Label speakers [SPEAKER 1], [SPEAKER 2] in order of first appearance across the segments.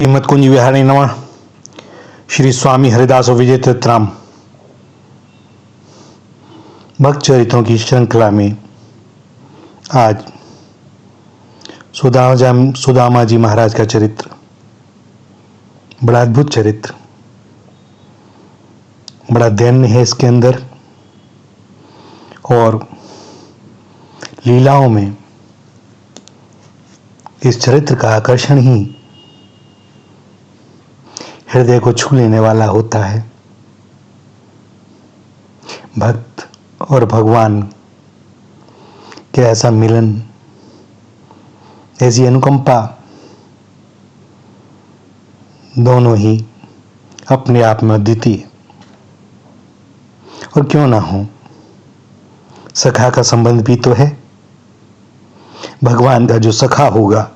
[SPEAKER 1] श्रीमद कुंज विहारी नमः। श्री स्वामी हरिदास विजय तीर्थराम भक्त चरित्रों की श्रृंखला में आज सुदामा जी महाराज का चरित्र, बड़ा अद्भुत चरित्र, बड़ा दैन्य है इसके अंदर, और लीलाओं में इस चरित्र का आकर्षण ही हृदय को छू लेने वाला होता है। भक्त और भगवान के ऐसा मिलन, ऐसी अनुकंपा, दोनों ही अपने आप में अद्वितीय। और क्यों ना हो, सखा का संबंध भी तो है। भगवान का जो सखा होगा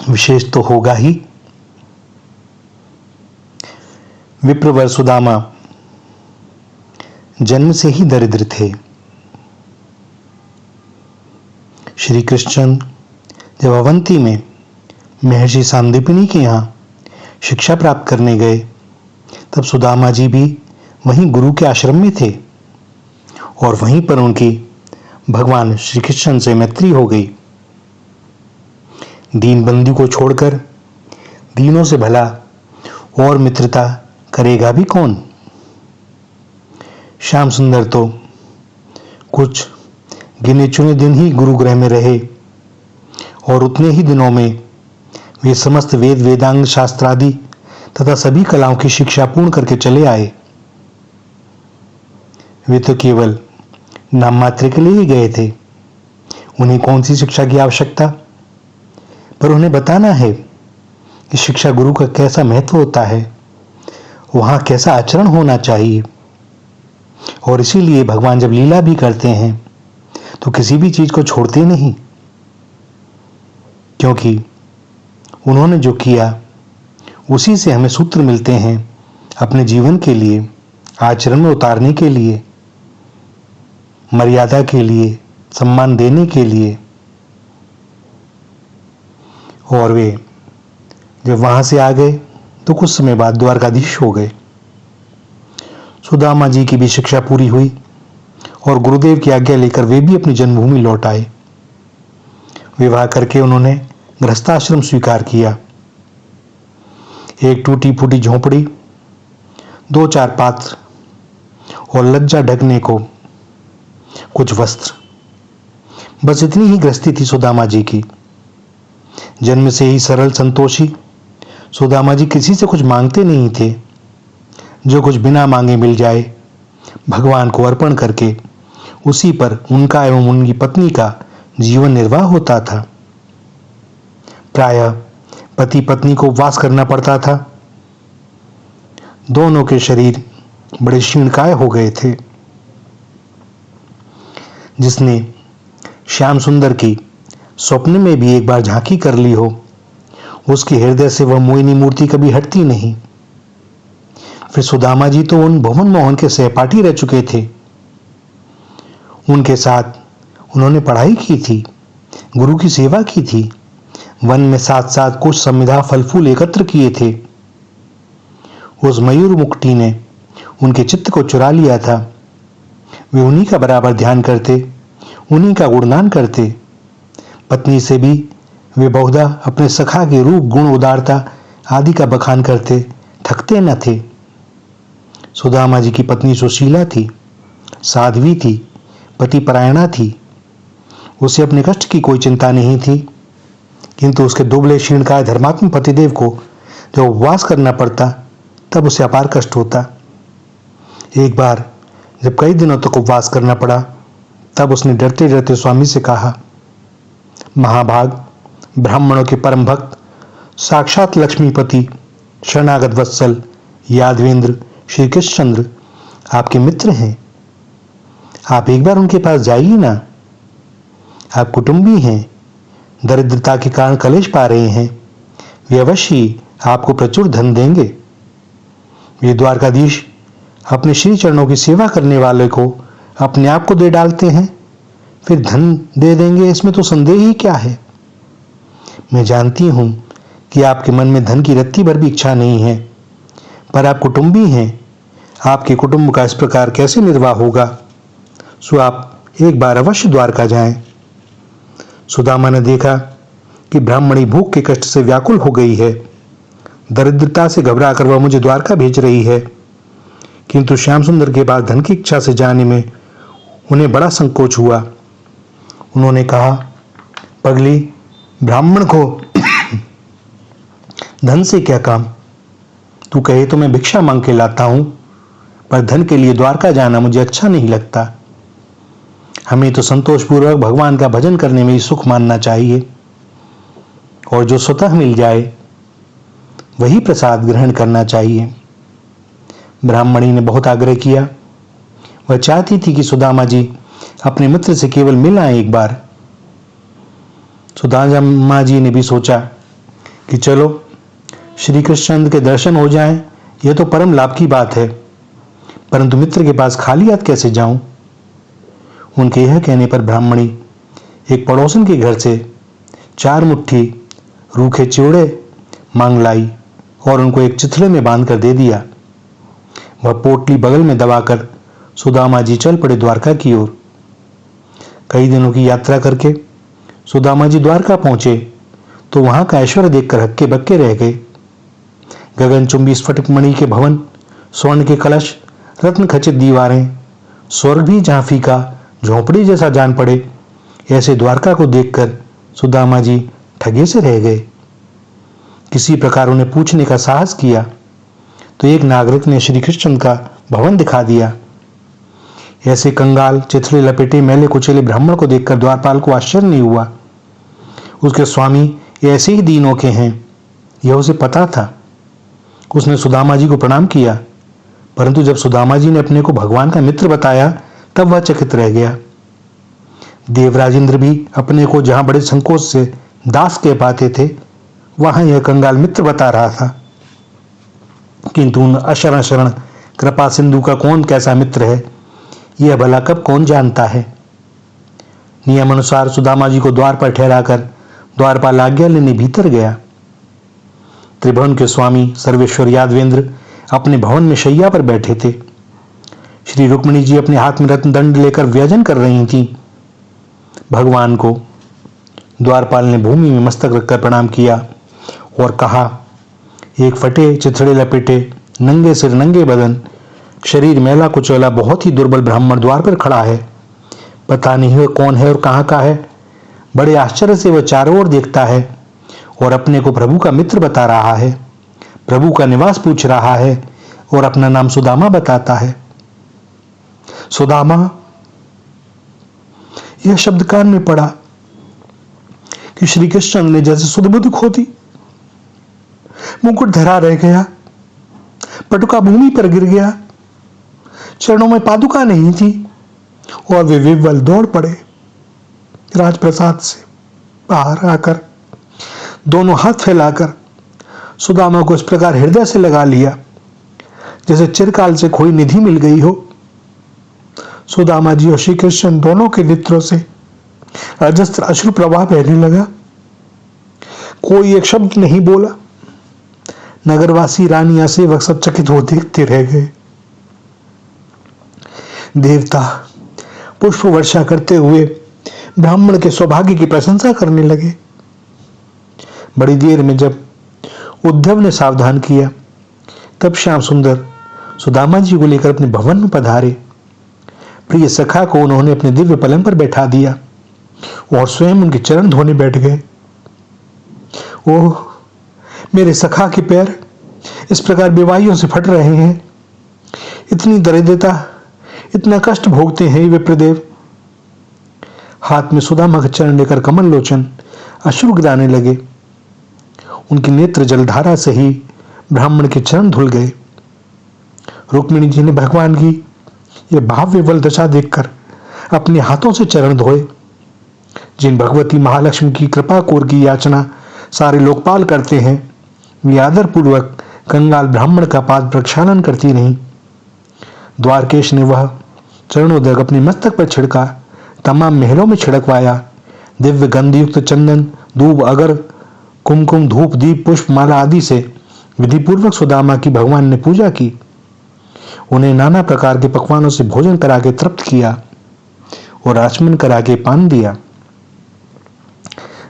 [SPEAKER 1] विशेष तो होगा ही। विप्रवर सुदामा जन्म से ही दरिद्र थे। श्री कृष्ण जब अवंती में महर्षि सांदीपनि के यहाँ शिक्षा प्राप्त करने गए, तब सुदामा जी भी वहीं गुरु के आश्रम में थे, और वहीं पर उनकी भगवान श्री कृष्ण से मैत्री हो गई। दीन बंधु को छोड़कर दीनों से भला और मित्रता करेगा भी कौन। श्याम सुंदर तो कुछ गिने चुने दिन ही गुरुगृह में रहे, और उतने ही दिनों में वे समस्त वेद वेदांग शास्त्रादि तथा सभी कलाओं की शिक्षा पूर्ण करके चले आए। वे तो केवल नाम मात्र के लिए ही गए थे। उन्हें कौन सी शिक्षा की आवश्यकता, पर उन्हें बताना है कि शिक्षा गुरु का कैसा महत्व होता है, वहां कैसा आचरण होना चाहिए। और इसीलिए भगवान जब लीला भी करते हैं तो किसी भी चीज को छोड़ते नहीं, क्योंकि उन्होंने जो किया उसी से हमें सूत्र मिलते हैं अपने जीवन के लिए, आचरण में उतारने के लिए, मर्यादा के लिए, सम्मान देने के लिए। और वे जब वहां से आ गए तो कुछ समय बाद द्वारकाधीश हो गए। सुदामा जी की भी शिक्षा पूरी हुई और गुरुदेव की आज्ञा लेकर वे भी अपनी जन्मभूमि लौट आए। विवाह करके उन्होंने गृहस्थाश्रम स्वीकार किया। एक टूटी फूटी झोंपड़ी, 2-4 पात्र और लज्जा ढकने को कुछ वस्त्र, बस इतनी ही गृहस्थी थी सुदामा जी की। जन्म से ही सरल संतोषी सुदामा जी किसी से कुछ मांगते नहीं थे। जो कुछ बिना मांगे मिल जाए, भगवान को अर्पण करके उसी पर उनका एवं उनकी पत्नी का जीवन निर्वाह होता था। प्रायः पति पत्नी को उपवास करना पड़ता था। दोनों के शरीर बड़े क्षीणकाय हो गए थे। जिसने श्याम सुंदर की स्वप्न में भी एक बार झांकी कर ली हो, उसके हृदय से वह मोहिनी मूर्ति कभी हटती नहीं। फिर सुदामा जी तो उन भुवन मोहन के सहपाठी रह चुके थे। उनके साथ उन्होंने पढ़ाई की थी, गुरु की सेवा की थी, वन में साथ साथ कुछ समिधा फल फूल एकत्र किए थे। उस मयूर मुकुटी ने उनके चित्त को चुरा लिया था। वे उन्हीं का बराबर ध्यान करते, उन्हीं का गुणगान करते। पत्नी से भी वे बहुधा अपने सखा के रूप, गुण, उदारता आदि का बखान करते, थकते न थे। सुदामा जी की पत्नी सुशीला थी, साध्वी थी, पति परायणा थी। उसे अपने कष्ट की कोई चिंता नहीं थी, किंतु उसके दुबले क्षीणकाय धर्मात्म पतिदेव को जब उपवास करना पड़ता तब उसे अपार कष्ट होता। एक बार जब कई दिनों तक उपवास करना पड़ा, तब उसने डरते डरते स्वामी से कहा, महाभाग, ब्राह्मणों के परम भक्त, साक्षात लक्ष्मीपति, शरणागत वत्सल यादवेंद्र श्री कृष्णचंद्र आपके मित्र हैं। आप एक बार उनके पास जाइए ना। आप कुटुंबी हैं, दरिद्रता के कारण कलेश पा रहे हैं। वे अवश्य आपको प्रचुर धन देंगे। वे द्वारकाधीश अपने श्री चरणों की सेवा करने वाले को अपने आप को दे डालते हैं, फिर धन दे देंगे, इसमें तो संदेह ही क्या है। मैं जानती हूं कि आपके मन में धन की रत्ती भर भी इच्छा नहीं है, पर आप कुटुंबी हैं। आपके कुटुंब का इस प्रकार कैसे निर्वाह होगा? सो आप एक बार अवश्य द्वारका जाएं। सुदामा ने देखा कि ब्राह्मणी भूख के कष्ट से व्याकुल हो गई है। दरिद्रता से घबरा कर वह मुझे द्वारका भेज रही है, किंतु श्याम सुंदर के पास धन की इच्छा से जाने में उन्हें बड़ा संकोच हुआ। उन्होंने कहा, पगली, ब्राह्मण को धन से क्या काम? तू कहे तो मैं भिक्षा मांग के लाता हूं, पर धन के लिए द्वारका जाना मुझे अच्छा नहीं लगता। हमें तो संतोषपूर्वक भगवान का भजन करने में ही सुख मानना चाहिए, और जो स्वतः मिल जाए वही प्रसाद ग्रहण करना चाहिए। ब्राह्मणी ने बहुत आग्रह किया। वह चाहती थी कि सुदामा जी अपने मित्र से केवल मिल आए एक बार। सुदामा जी ने भी सोचा कि चलो श्री कृष्ण के दर्शन हो जाएं, यह तो परम लाभ की बात है, परंतु मित्र के पास खाली हाथ कैसे जाऊं? उनके यह कहने पर ब्राह्मणी एक पड़ोसन के घर से 4 मुट्ठी रूखे चिवड़े मांग लाई और उनको एक चिथड़े में बांध कर दे दिया। वह पोटली बगल में दबाकर सुदामा जी चल पड़े द्वारका की ओर। कई दिनों की यात्रा करके सुदामा जी द्वारका पहुंचे तो वहां का ऐश्वर्य देखकर हक्के बक्के रह गए। गगनचुंबी स्फटिक मणि के भवन, स्वर्ण के कलश, रत्न खचित दीवारें, स्वर्ग भी जहां फीका झोंपड़ी जैसा जान पड़े, ऐसे द्वारका को देखकर सुदामा जी ठगे से रह गए। किसी प्रकार उन्हें पूछने का साहस किया तो एक नागरिक ने श्री कृष्ण का भवन दिखा दिया। ऐसे कंगाल, चिथड़े लपेटे, मैले कुचेले ब्राह्मण को देखकर द्वारपाल को आश्चर्य नहीं हुआ। उसके स्वामी ऐसे ही दीनों के हैं, यह उसे पता था। उसने सुदामा जी को प्रणाम किया, परंतु जब सुदामा जी ने अपने को भगवान का मित्र बताया तब वह चकित रह गया। देवराजेंद्र भी अपने को जहां बड़े संकोच से दास कह पाते थे, वहां यह कंगाल मित्र बता रहा था। किंतु उन अशरण शरण कृपा सिंधु का कौन कैसा मित्र है, यह भला कब कौन जानता है। नियम अनुसार सुदामा जी को द्वार पर ठहराकर द्वारपाल आज्ञा लेने भीतर गया। त्रिभुवन के स्वामी सर्वेश्वर यादवेंद्र अपने भवन में शैया पर बैठे थे। श्री रुक्मिणी जी अपने हाथ में रत्न दंड लेकर व्यजन कर रही थीं। भगवान को द्वारपाल ने भूमि में मस्तक रखकर प्रणाम किया और कहा, एक फटे चिथड़े लपेटे, नंगे सिर नंगे बदन, शरीर मैला कुचैला, बहुत ही दुर्बल ब्राह्मण द्वार पर खड़ा है। पता नहीं वह कौन है और कहाँ का है। बड़े आश्चर्य से वह चारों ओर देखता है और अपने को प्रभु का मित्र बता रहा है, प्रभु का निवास पूछ रहा है और अपना नाम सुदामा बताता है। सुदामा, यह शब्द कान में पड़ा कि श्री कृष्ण ने जैसे सुध-बुध खो दी। मुकुट धरा रह गया, पटुका भूमि पर गिर गया, चरणों में पादुका नहीं थी और वे विह्वल दौड़ पड़े। राजप्रसाद से बाहर आकर दोनों हाथ फैलाकर सुदामा को इस प्रकार हृदय से लगा लिया जैसे चिरकाल से खोई निधि मिल गई हो। सुदामा जी और श्री कृष्ण दोनों के नेत्रों से अजस्त्र अश्रु प्रवाह बहने लगा। कोई एक शब्द नहीं बोला। नगरवासी, रानियां, सेवक सब चकित हो देखते रह गए। देवता पुष्प वर्षा करते हुए ब्राह्मण के सौभाग्य की प्रशंसा करने लगे। बड़ी देर में जब उद्धव ने सावधान किया, तब श्याम सुंदर सुदामा जी को लेकर अपने भवन में पधारे। प्रिय सखा को उन्होंने अपने दिव्य पलंग पर बैठा दिया और स्वयं उनके चरण धोने बैठ गए। ओह, मेरे सखा के पैर इस प्रकार बेवाइयों से फट रहे हैं। इतनी दरिद्रता, इतना कष्ट भोगते हैं वे प्रदेव। हाथ में सुदामा का चरण लेकर कमल लोचन अश्रु गिराने लगे। उनके नेत्र जलधारा से ही ब्राह्मण के चरण धुल गए। रुक्मिणी जी ने भगवान की यह भाव विवल दशा देखकर अपने हाथों से चरण धोए। जिन भगवती महालक्ष्मी की कृपा कोर की याचना सारे लोकपाल करते हैं, वे आदर पूर्वक कंगाल ब्राह्मण का पाद प्रक्षालन करती रहीं। द्वारकेश ने वह चरणोदक अपने मस्तक पर छिड़का, तमाम महलों में छिड़कवाया। दिव्य गंधयुक्त चंदन, दूब, अगर कुमकुम, धूप, दीप, पुष्प, माला आदि से विधिपूर्वक सुदामा की भगवान ने पूजा की। उन्हें नाना प्रकार के पकवानों से भोजन करा के तृप्त किया और आचमन करा के पान दिया।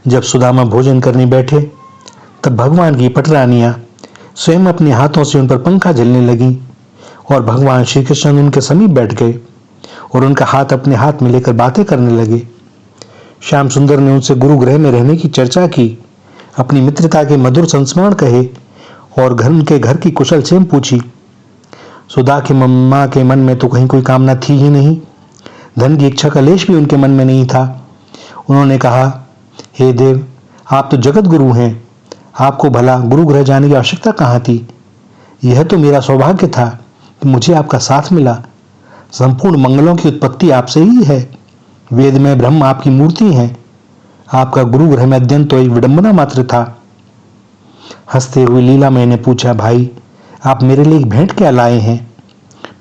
[SPEAKER 1] जब सुदामा भोजन करने बैठे तब भगवान की पटरानियां स्वयं अपने हाथों से उन पर पंखा झलने लगी और भगवान श्री कृष्ण उनके समीप बैठ गए और उनका हाथ अपने हाथ में लेकर बातें करने लगे। श्याम सुंदर ने उनसे गुरु गृह में रहने की चर्चा की, अपनी मित्रता के मधुर संस्मरण कहे और उनके घर की कुशल क्षेम पूछी। सुधा की मम्मा के मन में तो कहीं कोई कामना थी ही नहीं, धन की इच्छा का लेश भी उनके मन में नहीं था। उन्होंने कहा, हे देव, आप तो जगत गुरु हैं, आपको भला गुरु गृह जाने की आवश्यकता कहाँ थी? यह तो मेरा सौभाग्य था कि मुझे आपका साथ मिला। संपूर्ण मंगलों की उत्पत्ति आपसे ही है। वेद में ब्रह्म आपकी मूर्ति है। आपका गुरु गृह में अध्ययन तो एक विडंबना मात्र था। हंसते हुए लीलामय ने पूछा, भाई, आप मेरे लिए एक भेंट क्या लाए हैं?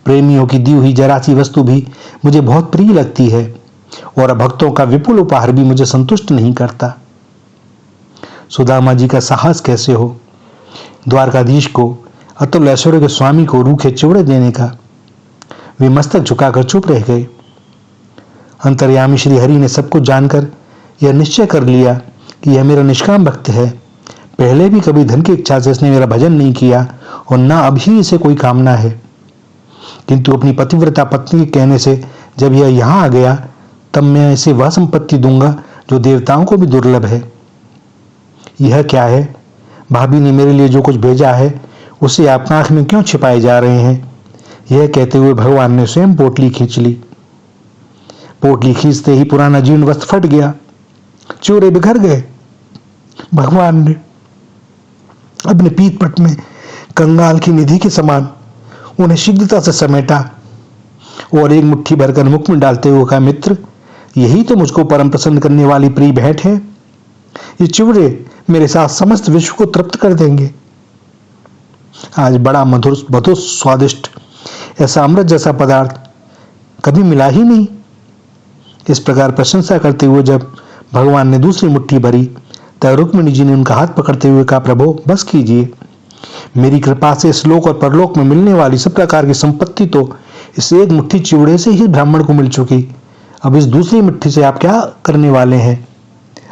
[SPEAKER 1] प्रेमियों की दी हुई जरा सी वस्तु भी मुझे बहुत प्रिय लगती है और भक्तों का विपुल उपहार भी मुझे संतुष्ट नहीं करता। सुदामा जी का साहस कैसे हो द्वारकाधीश को, अतुल ऐश्वर्य के स्वामी को रूखे चिवड़े देने का। वे मस्तक झुकाकर चुप रह गए। अंतर्यामी श्री हरि ने सब कुछ जानकर यह निश्चय कर लिया कि यह मेरा निष्काम भक्त है। पहले भी कभी धन की इच्छा से इसने मेरा भजन नहीं किया और ना अभी इसे कोई कामना है, किंतु अपनी पतिव्रता पत्नी के कहने से जब यह यहाँ आ गया तब मैं इसे वह संपत्ति दूंगा जो देवताओं को भी दुर्लभ है। यह क्या है? भाभी ने मेरे लिए जो कुछ भेजा है उसे आप आंख में क्यों छिपाए जा रहे हैं? यह कहते हुए भगवान ने स्वयं पोटली खींच ली। पोटली खींचते ही पुराना जीर्ण वस्त्र फट गया, चूरे बिखर गए। भगवान ने अपने पीठ पट में कंगाल की निधि के समान उन्हें शीघ्रता से समेटा और एक मुट्ठी भरकर मुख में डालते हुए कहा, मित्र, यही तो मुझको परम प्रसन्न करने वाली प्रिय भेंट है। ये चिवड़े मेरे साथ समस्त विश्व को तृप्त कर देंगे। आज बड़ा मधुर मधुर स्वादिष्ट ऐसा अमृत जैसा पदार्थ कभी मिला ही नहीं। इस प्रकार प्रशंसा करते हुए जब भगवान ने दूसरी मुट्ठी भरी तब रुक्मिणी जी ने उनका हाथ पकड़ते हुए कहा, प्रभु बस कीजिए, मेरी कृपा से इस लोक और परलोक में मिलने वाली सब प्रकार की संपत्ति तो इस एक मुट्ठी चिवड़े से ही ब्राह्मण को मिल चुकी। अब इस दूसरी मुट्ठी से आप क्या करने वाले हैं?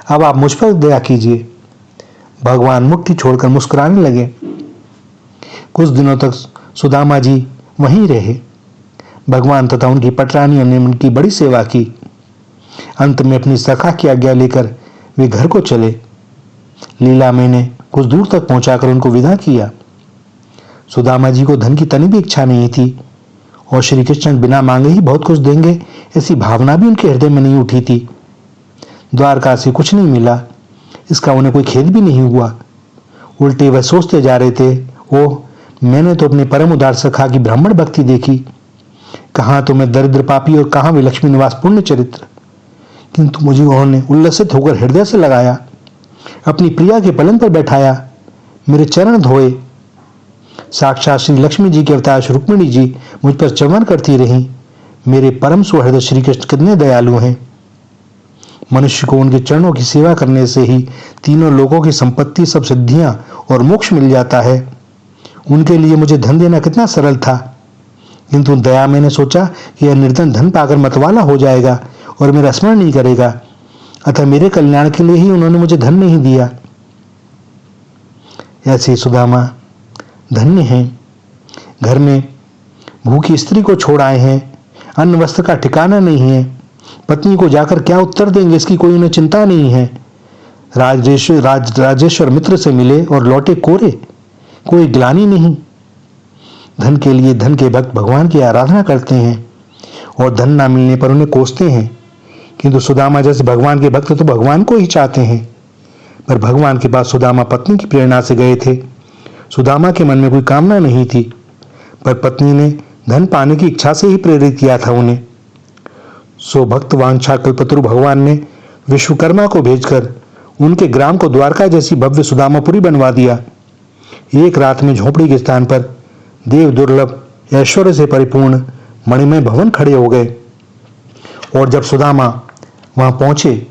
[SPEAKER 1] अब आप मुझ पर दया कीजिए। भगवान मुट्ठी छोड़कर मुस्कुराने लगे। कुछ दिनों तक सुदामा जी वहीं रहे। भगवान तथा उनकी पटरानियों ने उनकी बड़ी सेवा की। अंत में अपनी सखा की आज्ञा लेकर वे घर को चले। लीलामय ने कुछ दूर तक पहुंचाकर उनको विदा किया। सुदामा जी को धन की तनी भी इच्छा नहीं थी और श्री कृष्ण बिना मांगे ही बहुत कुछ देंगे ऐसी भावना भी उनके हृदय में नहीं उठी थी। द्वारका से कुछ नहीं मिला, इसका उन्हें कोई खेद भी नहीं हुआ। उल्टे वह सोचते जा रहे थे, ओह, मैंने तो अपने परम उदार सखा की ब्राह्मण भक्ति देखी, कहाँ तो मैं दरिद्र पापी और कहाँ वे लक्ष्मी निवास पुण्य चरित्र, किंतु मुझे उन्होंने उल्लसित होकर हृदय से लगाया, अपनी प्रिया के पलंग पर बैठाया, मेरे चरण धोए। साक्षात श्री लक्ष्मी जी के अवतार रुक्मिणी जी मुझ पर चमन करती रही। मेरे परम सुहृदय श्री कृष्ण कितने दयालु हैं। मनुष्य को उनके चरणों की सेवा करने से ही तीनों लोगों की संपत्ति, सब सिद्धियां और मोक्ष मिल जाता है। उनके लिए मुझे धन देना कितना सरल था, किंतु दया मैंने सोचा कि यह निर्धन धन पाकर मतवाला हो जाएगा और मेरा स्मरण नहीं करेगा, अतः मेरे कल्याण के लिए ही उन्होंने मुझे धन नहीं दिया। ऐसे सुदामा धन्य हैं। घर में भूखी स्त्री को छोड़ आए हैं, अन्न वस्त्र का ठिकाना नहीं है, पत्नी को जाकर क्या उत्तर देंगे इसकी कोई उन्हें चिंता नहीं है। राजेश्वर मित्र से मिले और लौटे कोरे, कोई ग्लानि नहीं। धन के लिए धन के भक्त भगवान की आराधना करते हैं और धन ना मिलने पर उन्हें कोसते हैं, किंतु सुदामा जैसे भगवान के भक्त तो भगवान को ही चाहते हैं। पर भगवान के पास सुदामा पत्नी की प्रेरणा से गए थे। सुदामा के मन में कोई कामना नहीं थी, पर पत्नी ने धन पाने की इच्छा से ही प्रेरित किया था उन्हें। सो भक्त वांछा कल्पतरु भगवान ने विश्वकर्मा को भेजकर उनके ग्राम को द्वारका जैसी भव्य सुदामापुरी बनवा दिया। एक रात में झोपड़ी के स्थान पर देव दुर्लभ ऐश्वर्य से परिपूर्ण मणिमय भवन खड़े हो गए। और जब सुदामा वहां पहुंचे,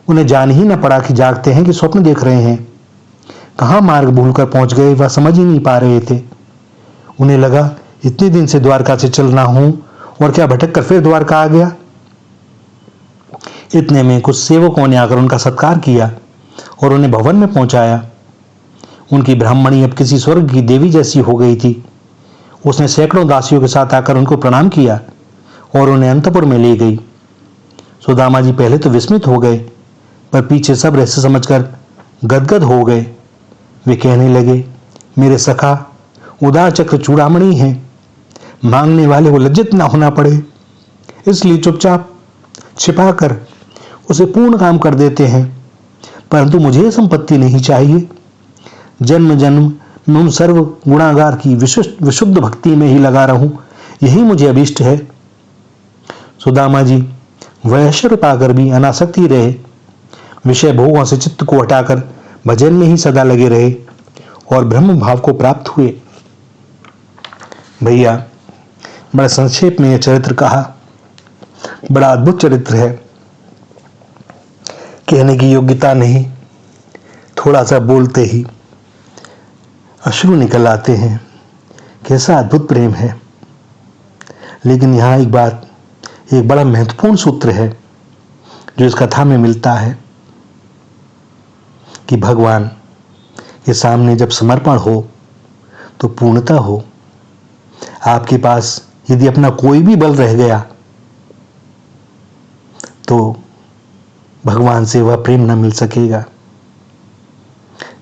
[SPEAKER 1] उन्हें जान ही न पड़ा कि जागते हैं कि स्वप्न देख रहे हैं। कहाँ मार्ग भूलकर पहुंच गए वह समझ ही नहीं पा रहे थे। उन्हें लगा इतने दिन से द्वारका से चल रहा हूं और क्या भटक कर फिर द्वारका आ गया। इतने में कुछ सेवकों ने आकर उनका सत्कार किया और उन्हें भवन में पहुंचाया। उनकी ब्राह्मणी अब किसी स्वर्ग की देवी जैसी हो गई थी। उसने सैकड़ों दासियों के साथ आकर उनको प्रणाम किया और उन्हें अंतपुर में ले गई। सुदामा जी पहले तो विस्मित हो गए, पर पीछे सब रहस्य समझकर गदगद हो गए। वे कहने लगे, मेरे सखा उदार चक्र चूड़ामणि हैं, मांगने वाले को लज्जित ना होना पड़े, इसलिए चुपचाप छिपाकर उसे पूर्ण काम कर देते हैं। परंतु मुझे संपत्ति नहीं चाहिए। जन्म जन्म मैं उन सर्व गुणागार की विशुद्ध भक्ति में ही लगा रहूं, यही मुझे अभिष्ट है। सुदामा जी वह ऐश्वर्य पाकर भी अनासक्ति रहे, विषय भोगों से चित्त को हटाकर भजन में ही सदा लगे रहे और ब्रह्म भाव को प्राप्त हुए। भैया, बड़ा संक्षेप में यह चरित्र कहा, बड़ा अद्भुत चरित्र है, कहने की योग्यता नहीं। थोड़ा सा बोलते ही अश्रु निकल आते हैं। कैसा अद्भुत प्रेम है। लेकिन यहाँ एक बात, एक बड़ा महत्वपूर्ण सूत्र है जो इस कथा में मिलता है कि भगवान के सामने जब समर्पण हो तो पूर्णता हो। आपके पास यदि अपना कोई भी बल रह गया तो भगवान से वह प्रेम न मिल सकेगा,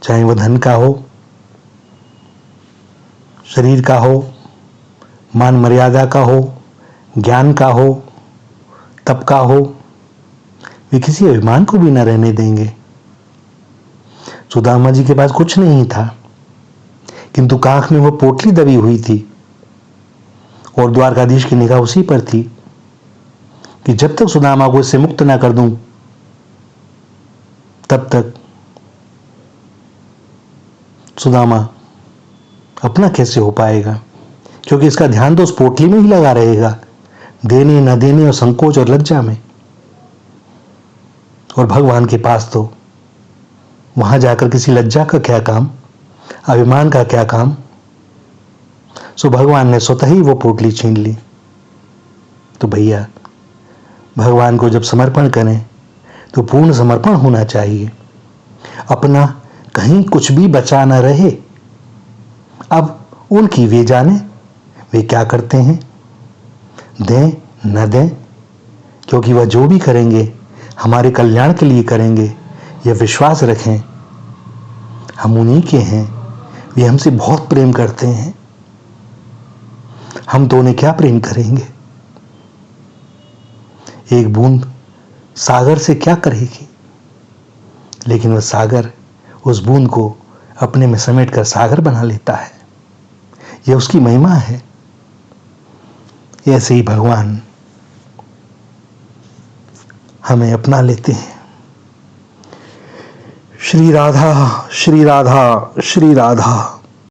[SPEAKER 1] चाहे वह धन का हो, शरीर का हो, मान मर्यादा का हो, ज्ञान का हो, तप का हो। वे किसी अभिमान को भी न रहने देंगे। सुदामा जी के पास कुछ नहीं था, किंतु काख में वो पोटली दबी हुई थी और द्वारकाधीश की निगाह उसी पर थी कि जब तक सुदामा को इससे मुक्त ना कर दूं तब तक सुदामा अपना कैसे हो पाएगा, क्योंकि इसका ध्यान तो उस पोटली में ही लगा रहेगा, देने न देने और संकोच और लज्जा में। और भगवान के पास तो वहां जाकर किसी लज्जा का क्या काम, अभिमान का क्या काम। सो भगवान ने स्वतः ही वो पोटली छीन ली। तो भैया, भगवान को जब समर्पण करें तो पूर्ण समर्पण होना चाहिए, अपना कहीं कुछ भी बचा न रहे। अब उनकी वे जाने वे क्या करते हैं, दें न दें, क्योंकि वह जो भी करेंगे हमारे कल्याण के लिए करेंगे, यह विश्वास रखें। हम उन्हीं के हैं, वे हमसे बहुत प्रेम करते हैं। हम तो उन्हें क्या प्रेम करेंगे। एक बूंद सागर से क्या करेगी, लेकिन वह सागर उस बूंद को अपने में समेट कर सागर बना लेता है। यह उसकी महिमा है। ऐसे ही भगवान हमें अपना लेते हैं। श्री राधा, श्री राधा, श्री राधा।